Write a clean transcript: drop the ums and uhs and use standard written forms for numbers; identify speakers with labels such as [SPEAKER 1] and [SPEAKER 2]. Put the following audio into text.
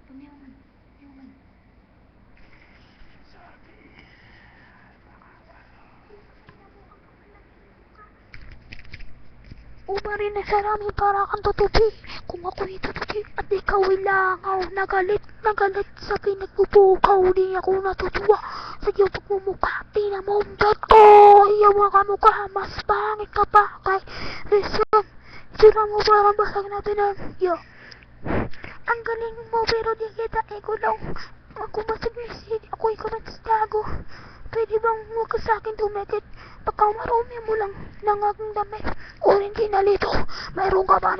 [SPEAKER 1] Tumiyaman. Tumiyaman. Umarin na sa namin para kang tutubi. Kung ako'y tutubi at ikaw ay langaw. Nagalit sa pinagbubukaw. Di ako natutuwa sa iyong pagmumukha. Tina mo ang dot ko. Iyawa ka mukha. Mas pangit ka pa kay Rizwan. Sira mo parang basag na pinagyo. Ang galing mo pero di kita ikulong. Ako masagnisig. Ako'y kamatstago. Pwede bang huwag ka sa'kin tumikit? Baka marumi mo lang ng aking damit. O hindi na lito. Mayroon ka ba